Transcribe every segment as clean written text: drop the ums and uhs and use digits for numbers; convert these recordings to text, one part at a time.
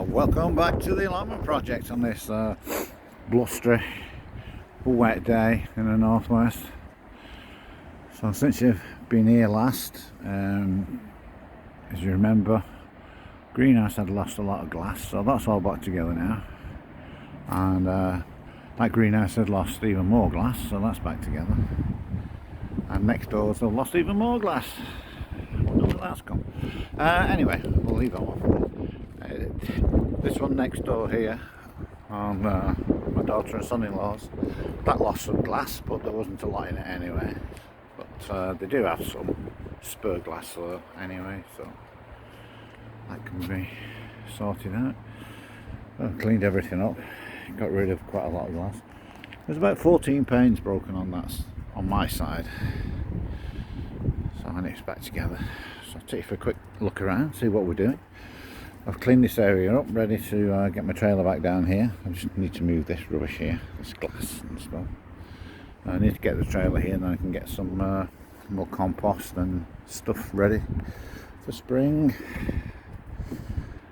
Welcome back to the allotment project on this blustery, wet day in the northwest. So since you've been here last, as you remember, greenhouse had lost a lot of glass, so that's all back together now. And that greenhouse had lost even more glass, so that's back together. And next doors they've lost even more glass. I wonder where that's gone. Anyway, we'll leave that one. This one next door here on my daughter and son-in-law's, that lost some glass, but there wasn't a lot in it anyway. But they do have some spur glass though anyway, so that can be sorted out. I've cleaned everything up, got rid of quite a lot of glass. There's about 14 panes broken on that on my side, so I need it back together. So I'll take you for a quick look around, see what we're doing. I've cleaned this area up, ready to get my trailer back down here. I just need to move this rubbish here, this glass and stuff. I need to get the trailer here and then I can get some more compost and stuff ready for spring.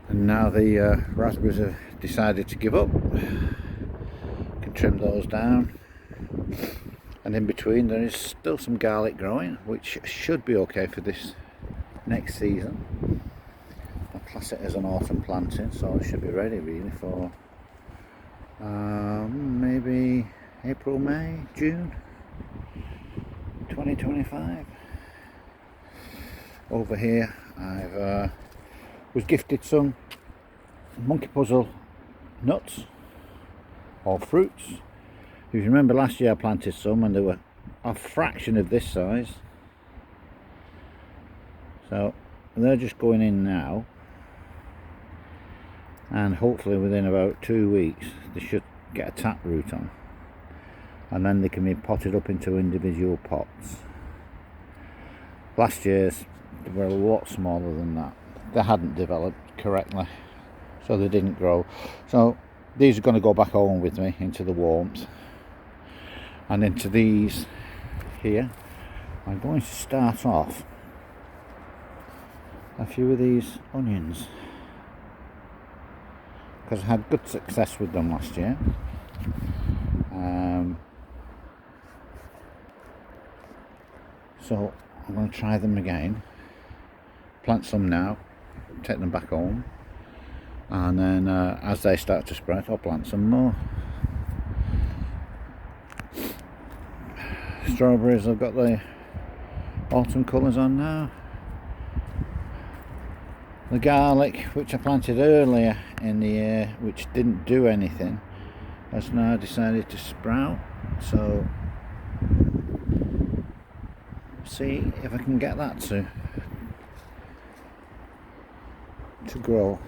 And now the raspberries have decided to give up. I can trim those down. And in between there is still some garlic growing, which should be okay for this next season. Class it as an autumn planting, so it should be ready really for maybe April, May, June 2025. Over here I've was gifted some monkey puzzle nuts or fruits. If you remember last year I planted some and they were a fraction of this size, so they're just going in now. And hopefully within about 2 weeks they should get a tap root on, and then they can be potted up into individual pots. Last year's they were a lot smaller than that. They hadn't developed correctly, so they didn't grow. So these are going to go back home with me into the warmth, and into these here I'm going to start off a few of these onions, because I had good success with them last year. So I'm going to try them again, plant some now, take them back home, and then as they start to sprout I'll plant some more. Strawberries, I've got the autumn colours on now. The garlic, which I planted earlier in the year, which didn't do anything, has now decided to sprout. So see if I can get that to grow.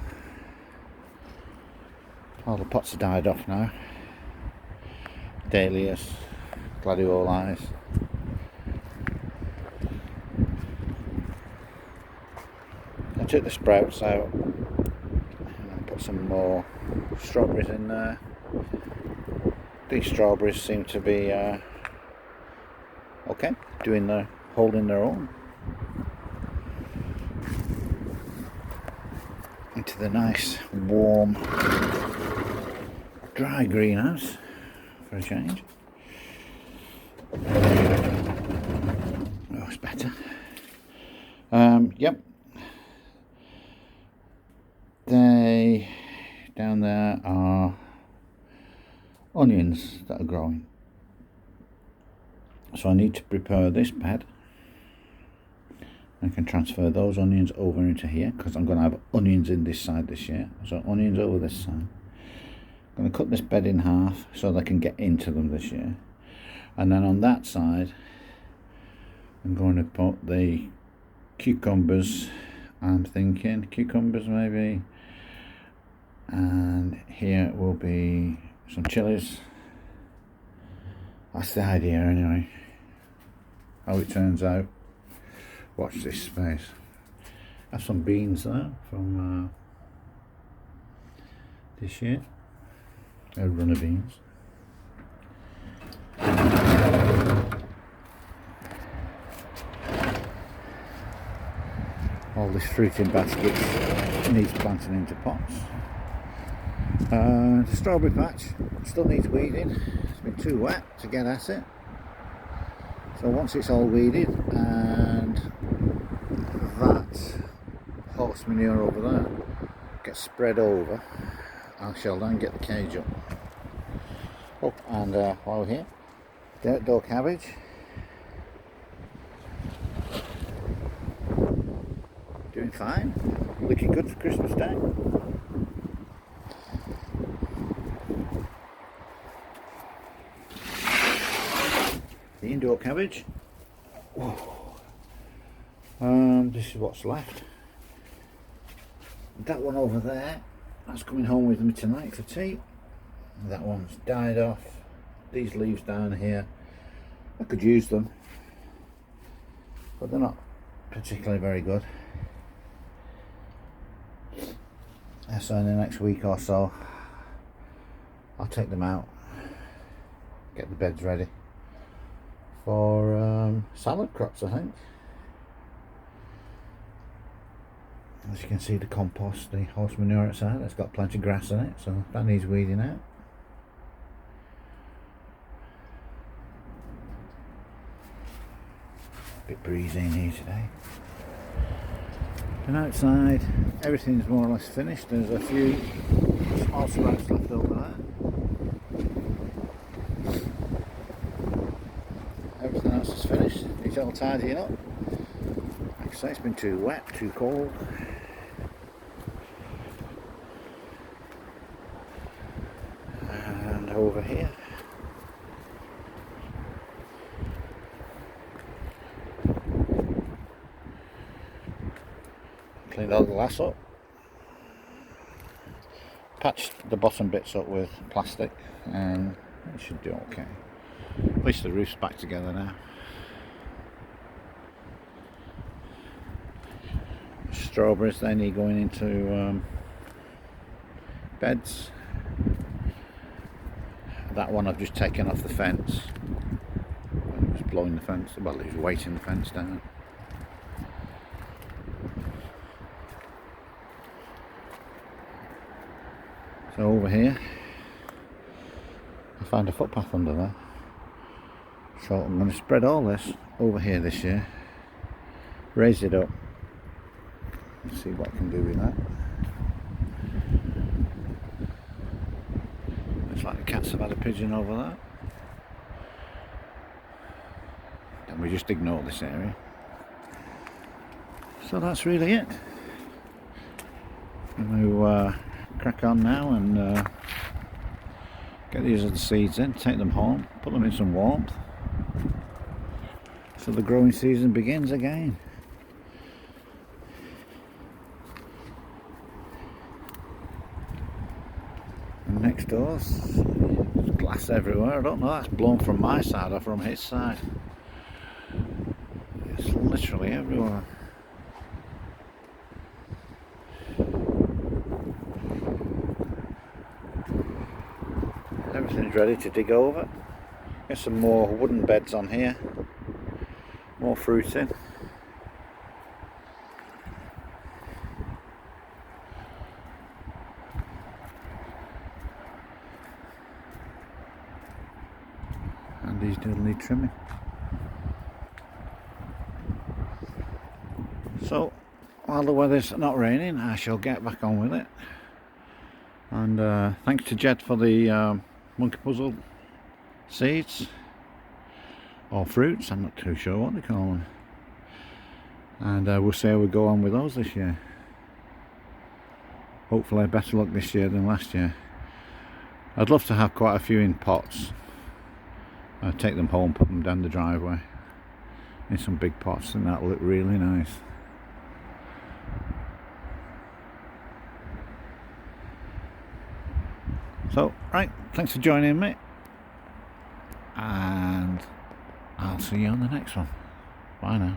All the pots have died off now. Dahlias, gladiolus. I took the sprouts out and put some more strawberries in there. These strawberries seem to be okay, holding their own. Into the nice, warm, dry greenhouse for a change. Oh, it's better. Yep. They down there are onions that are growing, so I need to prepare this bed. I can transfer those onions over into here because I'm going to have onions in this side this year, so onions over this side. I'm going to cut this bed in half so they can get into them this year, and then on that side I'm going to put the cucumbers. I'm thinking cucumbers maybe, and here will be some chilies. That's the idea anyway. How it turns out. Watch this space. I have some beans there from this year. A run of beans. All this fruit in baskets needs planting into pots. The strawberry patch still needs weeding. It's been too wet to get at it. So once it's all weeded and that horse manure over there gets spread over, I shall then get the cage up. Oh, and while we're here, dirt door cabbage. Doing fine. Looking good for Christmas Day. The indoor cabbage. This is what's left. That one over there, that's coming home with me tonight for tea. That one's died off. These leaves down here, I could use them, but they're not particularly very good. So in the next week or so, I'll take them out, get the beds ready for salad crops, I think. As you can see, the compost, the horse manure outside, that's got plenty of grass in it, so that needs weeding out. A bit breezy in here today. And outside, everything's more or less finished. There's a few small sprouts left over there. Everything else is finished. It's all tidying up. Like I say, it's been too wet, too cold. And over here, cleaned all the glass up, patched the bottom bits up with plastic, and it should do okay. At least the roof's back together now. Strawberries, they need going into beds. That one I've just taken off the fence. It was blowing the fence, well, it was weighting the fence down. So over here, I found a footpath under there. So I'm going to spread all this over here this year, raise it up, and see what I can do with that. Looks like the cats have had a pigeon over there. Then we just ignore this area. So that's really it. I'm going to crack on now and get these other seeds in, take them home, put them in some warmth, so the growing season begins again. And next door's glass everywhere. I don't know, that's blown from my side or from his side. It's literally everywhere. Everything's ready to dig over. Get some more wooden beds on here. More fruit in. And these do need trimming. So while the weather's not raining, I shall get back on with it. And thanks to Jed for the monkey puzzle seeds or fruits, I'm not too sure what they call them. And we'll see how we go on with those this year. Hopefully better luck this year than last year. I'd love to have quite a few in pots. Take them home, put them down the driveway in some big pots, and that'll look really nice. So, right, thanks for joining me, and I'll see you on the next one. Bye now.